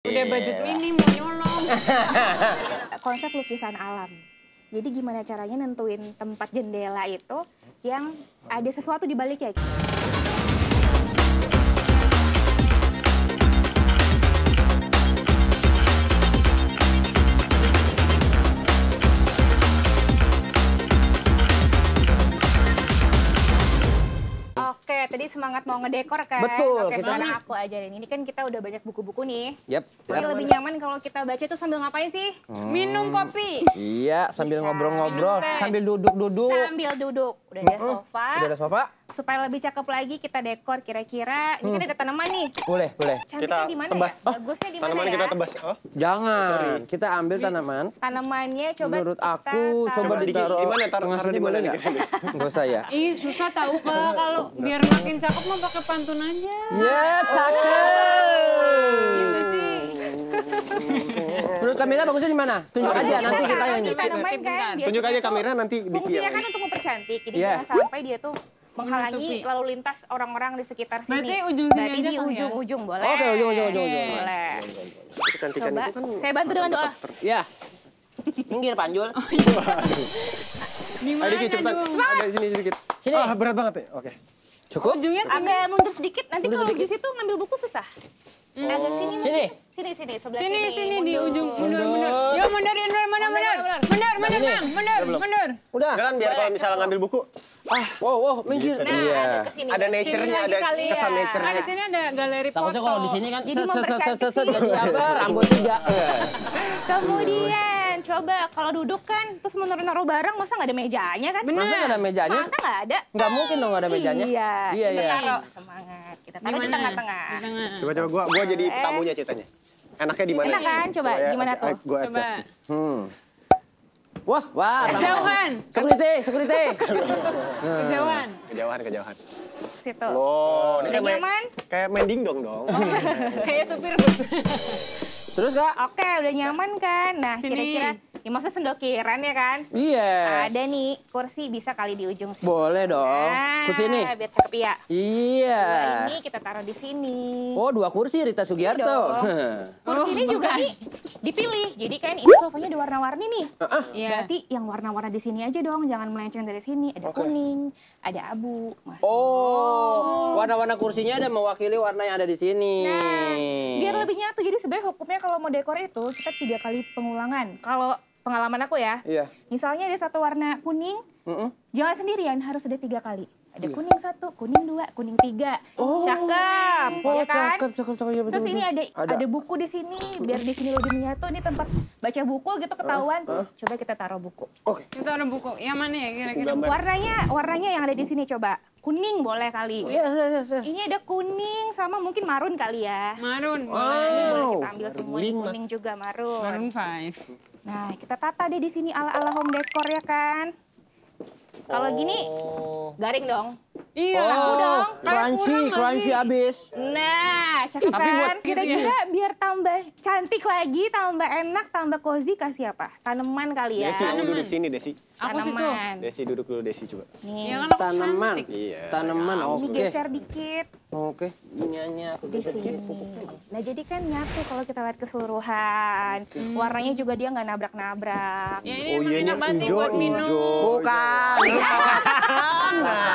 Udah budget minim mau nyolong. Konsep lukisan alam. Jadi gimana caranya nentuin tempat jendela itu yang ada sesuatu di baliknya. Oke, tadi semangat mau ngedekor kan? Betul. Oke, sekarang aku ajarin. Ini kan kita udah banyak buku-buku nih. Yap. Tapi lebih nyaman kalau kita baca itu sambil ngapain sih? Minum kopi. Iya, sambil Bisa. ngobrol-ngobrol, Minum teh. sambil duduk-duduk. Sambil duduk. Udah ada sofa. Udah ada sofa? Supaya lebih cakep lagi kita dekor kira-kira. Ini kan ada tanaman nih. Boleh, boleh. Cantiknya di mana tebas. ya? Bagusnya di mana Tanamannya ya? kita tebas. Oh, Jangan, kita ambil tanaman. Tanamannya coba Menurut kita aku, taruh. coba Diki, ditaruh gimana? tengah Taruh sini di boleh mana nggak? nih? Nggak usah ya. Ih susah tahu kalau biar makin cakep mah pakai pantun aja. Yep, cakep. Gitu sih. Menurut Kamila bagusnya di mana? Tunjuk aja, nanti kita yang Kita tanaman kan. biasanya tunjuk aja tuh kamera nanti Diki Fungsinya yang. kan untuk mempercantik. Jadi Iya. jangan sampai dia tuh menghalangi Menutupi. lalu lintas orang-orang di sekitar sini. Berarti ujung sini Berarti aja, di Kang, ya? ujung-ujung boleh. Oke, ujung. Boleh. Kecantikan Coba, itu kan. saya bantu dengan doa. Ya. Minggir Panjul. Di Ayo mana Diki cepetan. dong? Ada di sini sedikit. Sini. Ah, berat banget ya. Oke. Cukup? Ujungnya sini. Agak mundur sedikit, nanti Mundur kalau di sedikit. situ ngambil buku susah. Agak sini mungkin. Sini. Sini, sebelah Sini sini. di Mundur. ujung. Mundur. Yo mundurin, mundur. Kang, mundur. Udah. Jangan biar kalau misalnya ngambil buku. Wow, minggir. Nah, Iya. ada kesini. Ada Sini nature-nya, lagi ada kali ya. kesan Nah, nature-nya. di sini ada galeri foto. Takutnya kalau di sini kan Jadi mempercantik sih. jadi apa? Rambut juga. Kemudian coba kalau duduk kan terus naruh barang masa nggak ada mejanya kan? Bener. Masa nggak ada mejanya? Masa nggak ada? Nggak mungkin dong nggak ada mejanya. Iya. Iya. Kita taruh semangat. Kita taruh di Gimana? tengah-tengah. Di tengah. Coba gua jadi tamunya ceritanya. Enaknya di mana? Enak kan? Coba gimana tuh? Gua Coba. adjust. Wah. Kejauhan. Security. Kejauhan. Kejauhan. Situ. Loh, ini Udah kayak nyaman? kayak main dingdong dong. Kayak supir bus. Terus Kak? Oke, udah nyaman kan? Nah, Sini. kira-kira, ya maksudnya sendokiran ya kan? Iya. Ada nih, kursi bisa kali di ujung sini. Boleh dong. Nah, Kursi ini. biar cakep ya. Iya. Dua ini kita taruh di sini. Oh, 2 kursi Rita Sugiarto. Dong. Kursi ini juga bukan. nih dipilih. Jadi kan ini sofanya ada warna-warni nih. Iya. Berarti yang warna-warna di sini aja dong, jangan melenceng dari sini. Ada Oke. kuning, ada abu, masuk. Oh, warna-warna kursinya ada mewakili warna yang ada di sini. Nah, biar lebih nyatu. Jadi sebenarnya hukumnya kalau mau dekor itu kita 3 kali pengulangan. Kalau pengalaman aku ya, Iya. misalnya ada satu warna kuning, jangan sendirian, harus ada 3 kali. Ada Iya. kuning 1, kuning 2, kuning 3. Cakep, Oh, ya kan? cakep. Ya, betul, Terus ini betul. ada buku di sini, biar di sini lebih menyatu. Ini tempat baca buku gitu ketahuan. Coba kita taruh buku. Oke. Kita ada buku. Yang mana ya kira-kira? Warnanya yang ada di sini coba. Kuning boleh kali. Iya. Ini ada kuning sama mungkin marun kali ya. Marun. Ini boleh Wow. kita ambil semua nih, kuning juga marun. Marun 5. Nah, kita tata deh di sini ala-ala home decor ya kan. Kalau gini garing dong. Iya. Aku dong. Crunchy abis. Nah, cakep Tapi buat kan? Kira-kira biar tambah cantik lagi, tambah enak, tambah cozy kasih apa? Tanaman kali ya. Desi, kamu duduk sini, Desi. Aku situ. Tanaman. Desi duduk dulu, Desi coba. Nih, Iya kan aku Tanaman. cantik. Iya. Tanaman, ini oke. geser dikit Oke. Nyanyi aku di sini. Nah, jadi kan nyatu kalau kita lihat keseluruhan. Warnanya juga dia nggak nabrak-nabrak. Ya ini Oh, emang iya, ini enak banget nih hijau, buat minum. Bukan.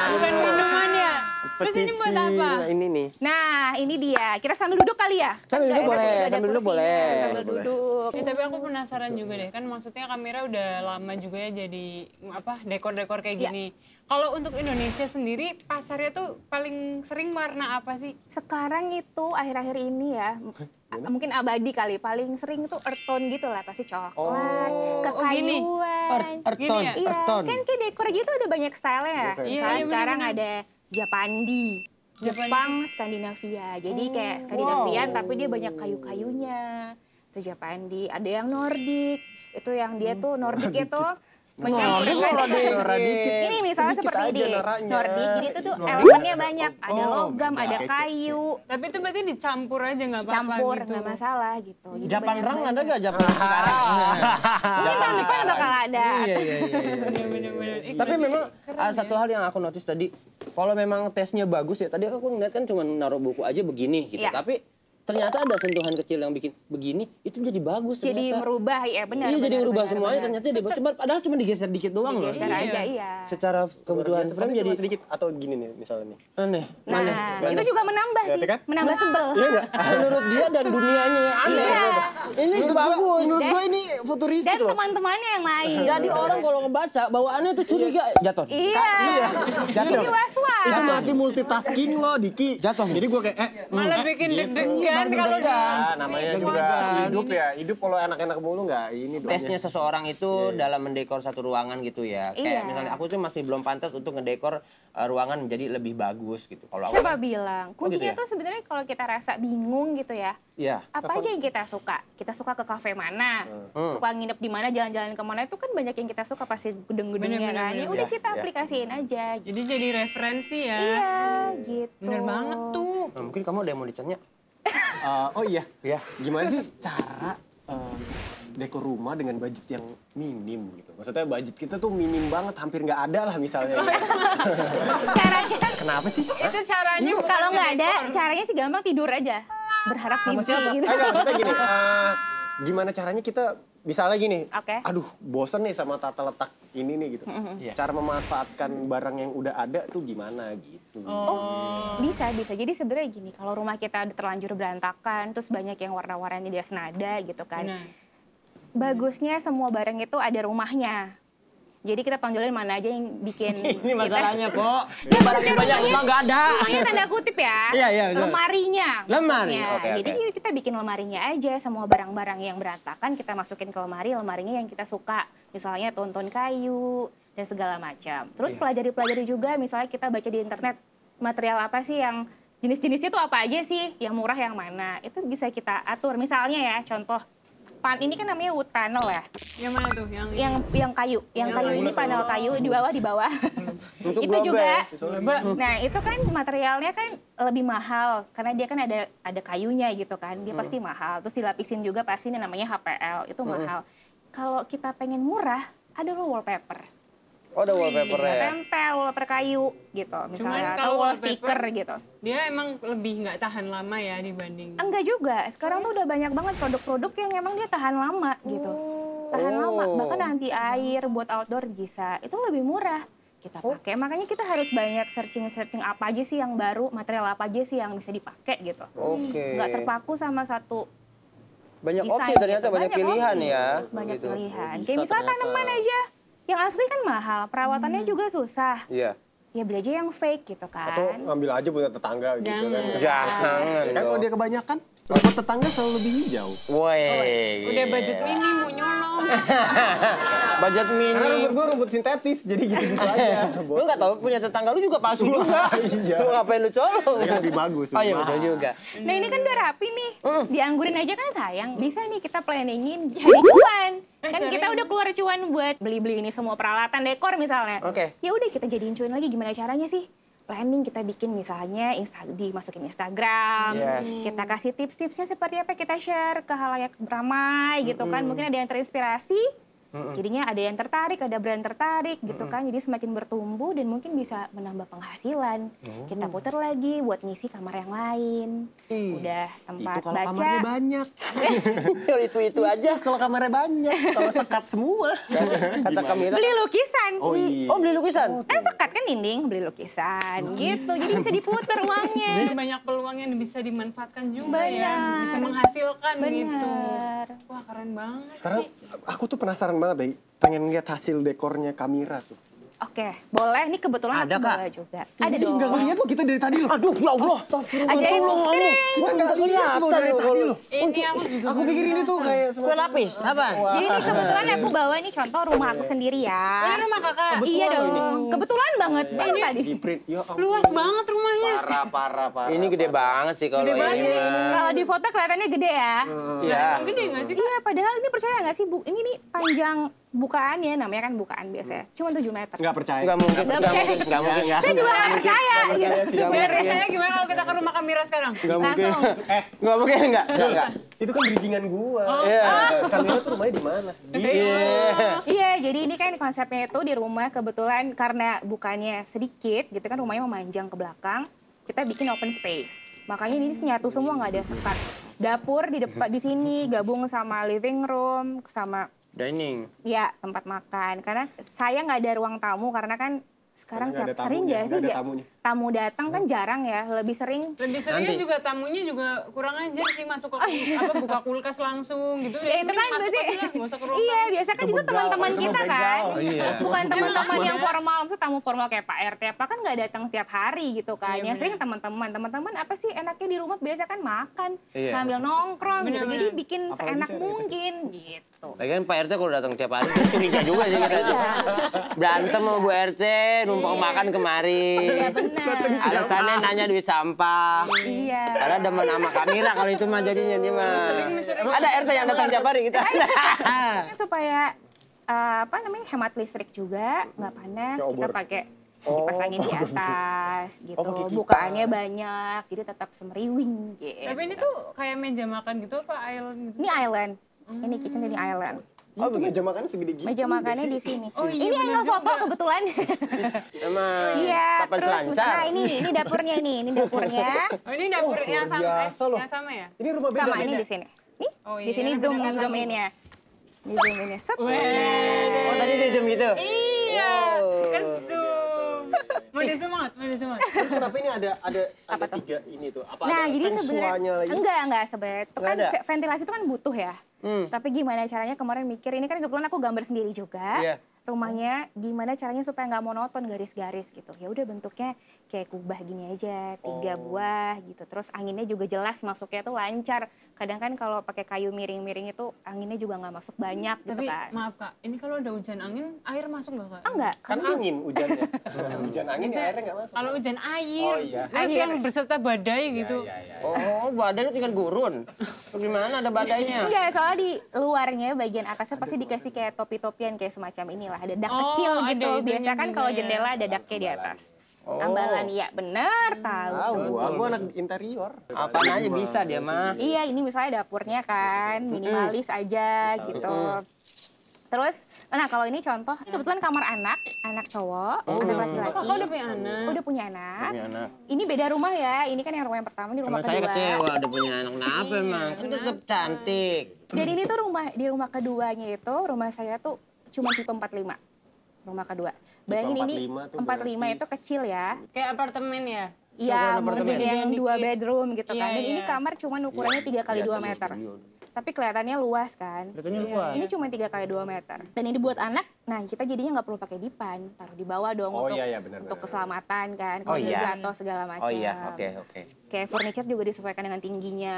Bukan minuman ya. Terus ini buat apa? Nah, ini nih. Nah, ini dia. Kita sambil duduk kali ya? Sambil duduk Enak boleh, juga ada sambil duduk kursinya, boleh. Sambil duduk. Ya, tapi aku penasaran juga deh, kan maksudnya kamera udah lama juga ya jadi dekor-dekor kayak gini. Kalau untuk Indonesia sendiri pasarnya tuh paling sering warna apa sih? Sekarang itu akhir-akhir ini ya, mungkin abadi kali. Paling sering itu earth tone gitu lah, pasti coklat, kekayuan. Earth Gini tone, ya? Iya, earth tone. kan kayak dekor gitu ada banyak style ya. Oke. Misalnya Iya, sekarang bener-bener. ada Japandi, Jepang, Skandinavia. Jadi kayak Skandinavian tapi dia banyak kayu-kayunya. Itu Japandi. Ada yang Nordik, itu yang dia tuh Nordik itu mencampurkan. Ini misalnya Sedikit seperti aja ini, noranya. Nordik. Jadi itu tuh elemennya banyak. Ada logam, ada kayu. Tapi itu berarti dicampur aja nggak apa-apa Campur, gitu. nggak masalah gitu. Jadi Japan banyak Rang banget. ada gak Japan sekarang? Mungkin tahun depan bakal ada. Iya. Bener-bener. Tapi memang satu hal yang aku notice tadi, kalau memang tesnya bagus ya, tadi aku ngeliat kan cuma naruh buku aja begini gitu. Iya. Tapi ternyata ada sentuhan kecil yang bikin begini, itu jadi bagus Jadi ternyata. merubah, ya benar. Iya, jadi benar, merubah benar, semuanya benar. ternyata dia padahal cuma digeser dikit doang loh. Geser aja, iya. Secara kebutuhan frame Tapi jadi cuma sedikit atau gini nih misalnya nih. aneh. Nah, itu juga menambah sih, Berarti kan? menambah sebel. Iya enggak? Menurut dia dan dunianya yang aneh. Iya. Ini bagus. Menurut gua ini futuristik Dan loh. teman-temannya yang lain. Jadi orang kalau ngebaca bawaannya tuh curiga jatuh. Iya. Jadi Jatuh. was-was. Itu berarti multitasking loh, Diki. Jatuh. Jadi gua kayak Malah bikin deg-degan kalau namanya juga hidup ya. Hidup kalau enak-enak mulu nggak ini dong. Tesnya seseorang itu dalam mendekor satu ruangan gitu ya. Kayak Iya. misalnya aku tuh masih belum pantas untuk ngedekor ruangan menjadi lebih bagus gitu. Kalau aku Siapa bilang? Oh, gitu Kuncinya ya? tuh sebenarnya kalau kita rasa bingung gitu ya. Iya. Apa aja yang kita suka? Kita suka ke kafe mana? Suka nginep di mana? Jalan-jalan kemana? Itu kan banyak yang kita suka pasti gedung-gedungnya Bener, kan. bener, Ya udah bener. kita Iya. aplikasiin aja. Jadi jadi referensi ya. Iya, gitu. Bener banget tuh. Nah, mungkin kamu ada yang mau ditanya? Oh iya. Iya. Gimana sih cara dekor rumah dengan budget yang minim gitu? Maksudnya budget kita tuh minim banget, hampir nggak ada lah misalnya. Caranya, Kenapa sih? Itu caranya bukan kalau nggak ada, ngedekor. caranya sih gampang tidur aja. Berharap Sama mimpi siapa? gitu. Enggak, maksudnya gini. Gimana caranya kita misalnya gini, Oke. aduh bosen nih sama tata letak ini nih gitu. Iya. Cara memanfaatkan barang yang udah ada tuh gimana gitu. Bisa. Jadi sebenarnya gini, kalau rumah kita udah terlanjur berantakan, terus banyak yang warna-warnanya dia senada gitu kan. Benar. Bagusnya semua barang itu ada rumahnya. Jadi kita tonjolin mana aja yang bikin Ini masalahnya, Po. Ya, Barang maksudnya banyak rumah nggak ada. Rumahnya tanda kutip ya. Iya, iya, betul. Lemarinya. Lemari, maksudnya. oke, Jadi oke. kita bikin lemarinya aja, semua barang-barang yang berantakan kita masukin ke lemari, lemarinya yang kita suka. Misalnya tonton kayu dan segala macam. Terus pelajari-pelajari juga, misalnya kita baca di internet material apa sih yang jenis-jenisnya tuh apa aja sih, yang murah yang mana. Itu bisa kita atur. Misalnya ya, contoh ini kan namanya wood panel ya. Yang mana tuh? Yang kayu, yang kayu ini panel kayu di bawah. Untuk Itu juga. global. Nah, itu kan materialnya kan lebih mahal karena dia kan ada kayunya gitu kan. Dia pasti mahal. Terus dilapisin juga pasti ini namanya HPL, itu mahal. Kalau kita pengen murah, ada loh wallpaper. Oh, ada wallpaper-nya. Tempel wallpaper kayu gitu misalnya, kalau atau wall wallpaper- sticker gitu. Dia emang lebih nggak tahan lama ya dibanding. Enggak juga. Sekarang tuh udah banyak banget produk-produk yang emang dia tahan lama gitu. Tahan lama, bahkan anti air buat outdoor bisa. Itu lebih murah kita pakai. Makanya kita harus banyak searching apa aja sih yang baru, material apa aja sih yang bisa dipakai gitu. Oke. Nggak terpaku sama satu Banyak desain opsi ternyata, gitu. banyak pilihan opsi. ya. Banyak gitu. pilihan. Bisa Kayak misalnya ternyata. tanaman aja. Yang asli kan mahal, perawatannya juga susah. Iya. Ya beli aja yang fake gitu Atau kan. ngambil aja punya tetangga gitu kan. Jangan. Ya kan kalau dia kebanyakan, rumput tetangga selalu lebih hijau. Woi. Udah budget mini mau nyolong. Budget Karena mini. rumput gue rumput sintetis, jadi gitu-gitu aja. Lu nggak tahu punya tetangga lu juga palsu juga. Iya. Lu ngapain lu colong? Yang lebih bagus. Oh iya lebih betul mahal. juga. Nah ini kan udah rapi nih, dianggurin aja kan sayang. Bisa nih kita planningin jadi cuan. Kan sering. kita udah keluar cuan buat beli-beli ini semua peralatan dekor misalnya. Oke. Ya udah kita jadiin cuan lagi, gimana caranya sih? Planning kita bikin misalnya dimasukin Instagram, Yes. kita kasih tips-tipsnya seperti apa, kita share ke halayak ramai gitu kan. Mungkin ada yang terinspirasi, jadinya ada yang tertarik, ada brand tertarik gitu kan. Jadi semakin bertumbuh dan mungkin bisa menambah penghasilan. Kita putar lagi buat ngisi kamar yang lain. Udah tempat Itu kalau baca. kamarnya banyak. Itu aja. Kalau kamarnya banyak, kalau sekat semua. Kata Kamila. Beli lukisan. Oh iya. Oh, beli lukisan. Kan sekat kan dinding, beli lukisan gitu. Jadi bisa diputar uangnya. Jadi banyak peluang yang bisa dimanfaatkan juga ya. Benar. Bisa menghasilkan gitu. Benar. Wah keren banget Sekarang sih. aku tuh penasaran banget deh, pengen lihat hasil dekornya Kamira tuh. Oke, boleh. Ini kebetulan Ada, aku Kak? bawa juga. Ada Ih, dong. nggak ngeliat loh kita dari tadi loh. Aduh, ya Allah. Ajaib. Kita nggak lihat loh dari tadi loh. Ini aku juga Aku pikir ini tuh kayak Kue lapis, apa? Jadi ini kebetulan aku bawa nih contoh rumah aku sendiri ya. Ini rumah kakak. Iya dong. Kebetulan banget. Baru tadi. di print. Ya ampun. Luas banget rumahnya. Parah. Ini gede banget sih kalau Gede banget ini. ini. Kalau di foto kelihatannya gede ya. Iya. Gede nggak sih? Iya, padahal ini percaya nggak sih, Bu? Ini nih panjang bukaannya, namanya kan bukaan biasa. Cuma 7 meter. Nggak percaya. Enggak mungkin, Nggak enggak percaya. mungkin, enggak mungkin. Saya juga nggak percaya. Gitu. Biar percaya gimana kalau kita ke rumah Kamira sekarang? Langsung. Enggak mungkin, enggak. Itu kan bridgingan gua. Iya. Kamira tuh rumahnya di mana? Iya, jadi ini kan konsepnya itu di rumah kebetulan karena bukannya sedikit gitu kan, rumahnya memanjang ke belakang, kita bikin open space. Makanya ini nyatu semua, nggak ada sekat. Dapur di depan di sini gabung sama living room sama Dining. ya tempat makan. Karena saya nggak ada ruang tamu karena kan sekarang Karena nggak ada sering tamunya, nggak sih nggak ada tamunya. tamu datang kan jarang ya, lebih sering. Lebih seringnya Nanti. juga tamunya juga kurang ajar sih masuk ke apa buka kulkas langsung gitu. Ya itu Mending kan masuk berarti aja lah, nggak usah ke ruang iya tamu. biasa kan justru begal, teman-teman itu kita begal. kan, Oh, iya. bukan teman-teman Iya. yang formal, maksudnya tamu formal kayak Pak RT apa kan nggak datang setiap hari gitu kan. Iya, Yang sering teman-teman apa sih enaknya di rumah biasa kan makan Iya. sambil nongkrong gitu. Bener-bener. Jadi bikin Apalagi seenak saya ada mungkin gitu. Lagian Pak RT kalau datang tiap hari curiga juga sih kita. Iya. Berantem sama Bu RT, numpang makan kemari. Iya benar. Alasannya nanya duit sampah. Iya. Karena demen sama kamera kalau itu mah jadinya dia mah. Ada RT yang datang tiap hari kita. Supaya apa namanya hemat listrik juga, nggak panas, Kayak kita obor. pakai dipasangin di atas gitu. pakai kipas. Bukaannya banyak, jadi tetap semeriwing gitu. Tapi ini tuh kayak meja makan gitu apa island gitu? Ini island. Ini kitchen ini island. Oh, meja makan segede gitu. Meja makannya di sini. Oh iya, Ini bener angle foto juga. kebetulan. Emang Iya, papan terus selancar. misalnya ini dapurnya nih, ini dapurnya. Oh ini dapur Oh, yang luar sama, biasa loh. yang sama ya? Ini rumah beda. Sama beda. ini di sini. Nih, Oh di iya, sini yang zoom beda zoom tadi. ini ya. Di zoom ini set. Oh tadi dia jam gitu. Iya, Oh. kesum. Mau disemangat, mau disemangat. Terus kenapa ini ada Apa tuh? 3 ini tuh? Apa Nah, ada jadi feng shui-nya sebenarnya lagi? enggak sebenarnya. Itu Nggak kan ada? ventilasi itu kan butuh ya. Tapi gimana caranya kemarin mikir ini kan kebetulan aku gambar sendiri juga. Iya. Rumahnya gimana caranya supaya nggak monoton garis-garis gitu. Ya udah bentuknya kayak kubah gini aja, 3 buah gitu. Terus anginnya juga jelas masuknya tuh lancar. Kadang kan kalau pakai kayu miring-miring itu anginnya juga nggak masuk banyak gitu Tapi kan. maaf kak, ini kalau ada hujan angin, air masuk nggak kak? Ah, enggak, Kan angin hujannya. Hujan angin ya airnya nggak masuk. Kalau hujan air, Oh, iya. terus yang berserta badai gitu. Iya. Oh, badai itu tinggal gurun. Gimana ada badainya? Enggak, soalnya di luarnya bagian atasnya pasti dikasih kayak topi-topian kayak semacam inilah. Ada dak kecil ada gitu. itunya Biasa kan juga kalau ya. jendela ada daknya di atas. Oh. Tambalan, iya bener tahu. Gua anak interior. Apaan aja bisa dia mah. Iya, ini misalnya dapurnya kan, minimalis aja gitu. Terus, nah kalau ini contoh, ini kebetulan kamar anak cowok, anak laki-laki. Kakak udah punya anak. Udah punya anak. Punya anak. Ini beda rumah ya, ini kan yang rumah yang pertama, ini rumah Teman saya kedua. kecewa udah punya anak. Kenapa emang? Kan tetap cantik. Dan ini tuh di rumah keduanya itu, rumah saya tuh cuma tipe 45. Rumah kedua. Bayangin ini 45 tuh 45 itu berarti kecil ya. Kayak apartemen ya? Iya, Ukuran mungkin apartemen. yang 2 bedroom gitu Iya, kan. Dan ini iya. kamar cuma ukurannya 3 kali 2 meter. Tapi kelihatannya luas kan. Kelihatannya luas. Ini cuma 3 kali 2 meter. Dan ini buat anak, nah kita jadinya nggak perlu pakai dipan. Taruh di bawah dong Oh, untuk, iya, benar, untuk benar. keselamatan kan. Oh, Kalau dia iya. jatuh segala macam. Oh iya, oke. Kayak furniture juga disesuaikan dengan tingginya.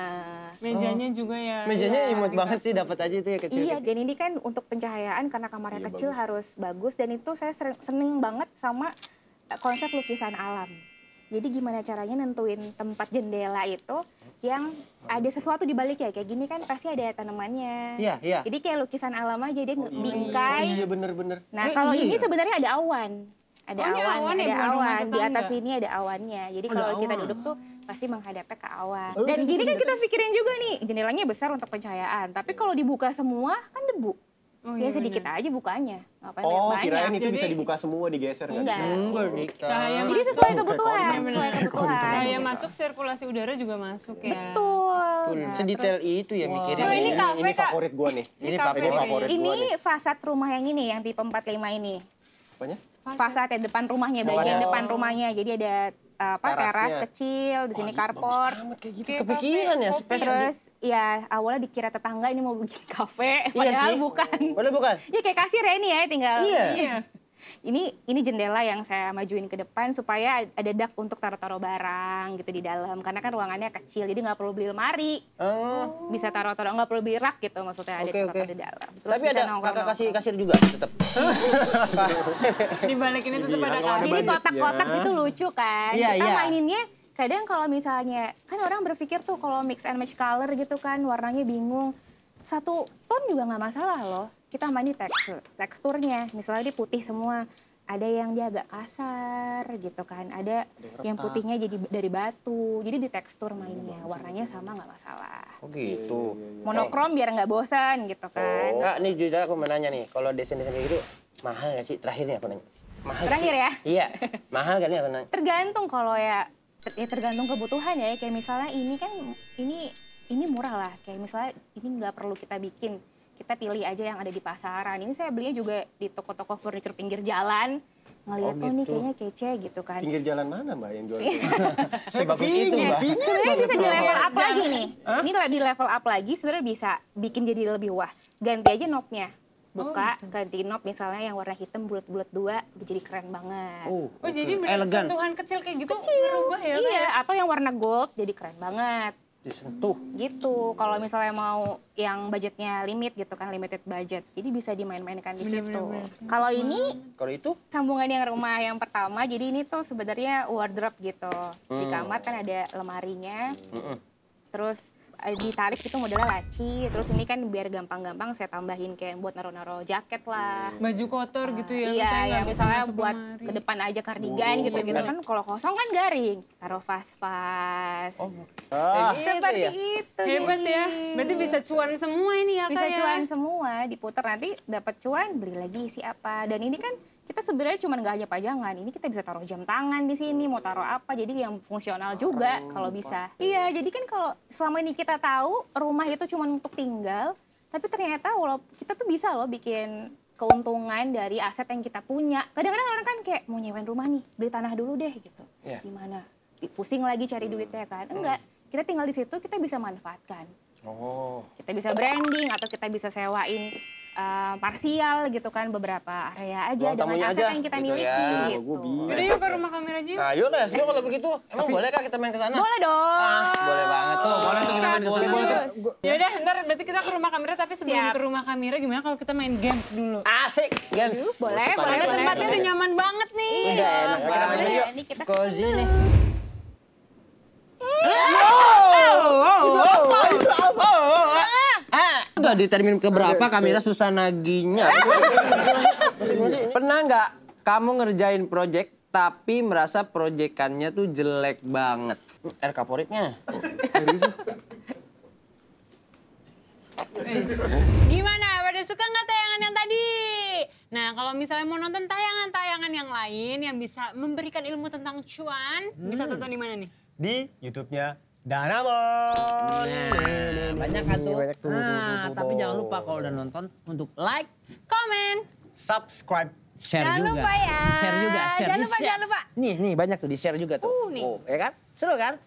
Mejanya juga ya? Mejanya imut banget sih dapat aja itu ya kecil. Iya, dan ini kan untuk pencahayaan karena kamarnya kecil harus bagus. Dan itu saya seneng banget sama konsep lukisan alam. Jadi gimana caranya nentuin tempat jendela itu yang ada sesuatu di baliknya. Kayak gini kan pasti ada tanamannya. Iya. Jadi kayak lukisan alam aja, dia bingkai. Iya bener-bener. Nah kalau ini sebenarnya ada awan. Ada Oh, ini awan, awan ya, ada bukan rumah awan. Di atas tetangga? ini ada awannya. Jadi kalau kita duduk tuh pasti menghadapnya ke awan. Oh, Dan udah gini gitu, kan kita pikirin juga nih, jendelanya besar untuk pencahayaan. Tapi kalau dibuka semua kan debu. Oh, Ya iya, sedikit aja bukanya. Ngapain Oh, banyak-banyak. kirain itu Jadi- bisa dibuka semua, digeser nggak Enggak. bisa? Enggak, Dika. Cahaya Jadi masuk. sesuai kebutuhan, sesuai kebutuhan. Cahaya masuk, sirkulasi udara juga masuk ya? Betul. Nah, Sedetail terus itu ya mikirin. Oh, ini kafe, Ini Kak. favorit gua nih. Ini kafe. Ini favorit ini gua nih. fasad rumah yang ini, yang tipe 45 ini. Apanya? Fasad ya, depan rumahnya, bagian depan rumahnya. Jadi ada teras Terasnya. kecil, di sini carport. Amat kayak gitu. Kayak Kepikiran ya, kafe, kopi. Terus ya awalnya dikira tetangga ini mau bikin kafe, Iya padahal sih. bukan. Padahal bukan. Ya kayak kasir ya ini ya, tinggal. Iya. Ini jendela yang saya majuin ke depan supaya ada dak untuk taruh-taruh barang gitu di dalam. Karena kan ruangannya kecil, jadi nggak perlu beli lemari. Oh. Bisa taruh-taruh, nggak perlu beli rak gitu maksudnya, ada Oke, taruh-taruh oke. di dalam. Terus Tapi bisa ada nongkrong-nongkrong. kakak kasih kasir juga tetap. Di balik ini tetap ada Kalau ada kafe. Ini budget kotak-kotak ya. itu lucu kan. Iya, Kita iya. maininnya kadang kalau misalnya, kan orang berpikir tuh kalau mix and match color gitu kan, warnanya bingung. Satu ton juga nggak masalah loh. Kita main di teksturnya, misalnya dia putih semua. Ada yang dia agak kasar gitu kan, ada yang putihnya jadi dari batu. Jadi di tekstur mainnya, warnanya sama nggak masalah. Oh gitu. Monokrom biar nggak bosan gitu kan. Kak, nih jujur aku mau nanya nih, kalau desain-desain kayak gitu mahal nggak sih? Terakhir nih aku nanya. Mahal nggak Terakhir sih? ya? Iya. Mahal kan nih aku nanya. Tergantung kalau ya Ya tergantung kebutuhan ya. Kayak misalnya ini kan ini murah lah. Kayak misalnya ini nggak perlu kita bikin. Kita pilih aja yang ada di pasaran. Ini saya belinya juga di toko-toko furniture pinggir jalan. Ngeliat oh ini kayaknya kece gitu kan. Pinggir jalan mana Mbak yang jual? Saya bagus itu, Mbak. Sebenarnya bisa di level up lagi nih. Ini di level up lagi sebenarnya bisa bikin jadi lebih wah. Ganti aja knob-nya. Buka, ganti knob misalnya yang warna hitam bulat-bulat 2, udah jadi keren banget. Oh jadi bener elegan. sentuhan kecil kayak gitu berubah ya? Iya, atau yang warna gold jadi keren banget. Disentuh. Gitu. Kalau misalnya mau yang budgetnya limit gitu kan, limited budget. Jadi bisa dimain-mainkan di situ. Kalau ini Kalau itu? sambungan yang rumah yang pertama, jadi ini tuh sebenarnya wardrobe gitu. Di kamar kan ada lemarinya. Terus ditarik itu modelnya laci, terus ini kan biar gampang-gampang saya tambahin kayak buat naro-naro jaket lah. Baju kotor gitu ya? Iya, ya misalnya masuk buat lemari. ke depan aja kardigan gitu-gitu kan. Kalau kosong kan garing, taruh vas-vas. Seperti itu. Hebat jadi. ya, berarti bisa cuan semua ini ya Bisa Kak ya? cuan semua, diputar nanti dapat cuan, beli lagi isi apa. Dan ini kan kita sebenarnya cuma nggak hanya pajangan, ini kita bisa taruh jam tangan di sini, mau taruh apa, jadi yang fungsional juga kalau bisa. Iya, jadi kan kalau selama ini kita tahu rumah itu cuma untuk tinggal, tapi ternyata kita tuh bisa loh bikin keuntungan dari aset yang kita punya. Kadang-kadang orang kan kayak mau nyewain rumah nih, beli tanah dulu deh gitu. Iya. Gimana? Pusing lagi cari duitnya kan? Enggak, kita tinggal di situ, kita bisa manfaatkan. Oh. Kita bisa branding atau kita bisa sewain parsial gitu kan beberapa area aja Ruang dengan tamunya aset aja, yang kita gitu miliki ya. gitu. Udah yuk ke rumah kamera aja yuk. Nah, yuk let's go kalau begitu. Emang boleh kah kita main ke sana? Boleh dong. Boleh banget tuh. Boleh tuh kita main ke sana. Terus. Ya udah, ntar berarti kita ke rumah kamera, tapi sebelum Siap. ke rumah kamera gimana kalau kita main games dulu? Asik. Games. Boleh, Suka boleh, Karena deh. tempatnya udah nyaman banget nih. Udah enak Boleh, banget. boleh. Yuk. Ini kita Cozy kesana. nih. Udah di termin keberapa kamera susah naginya. Pernah nggak kamu ngerjain project tapi merasa proyekannya tuh jelek banget? Air kaporitnya. Gimana? Pada suka nggak tayangan yang tadi? Nah, kalau misalnya mau nonton tayangan-tayangan yang lain yang bisa memberikan ilmu tentang cuan, bisa tonton di mana nih? Di YouTube-nya Danamon. Banyak kan tuh. Tapi jangan lupa kalau udah nonton untuk like, Komen. Subscribe. share Jangan juga. lupa ya. Share juga. Share, Jangan di lupa, share. jangan lupa. Nih banyak tuh di share juga tuh. Nih. Oh, ya kan? Seru kan?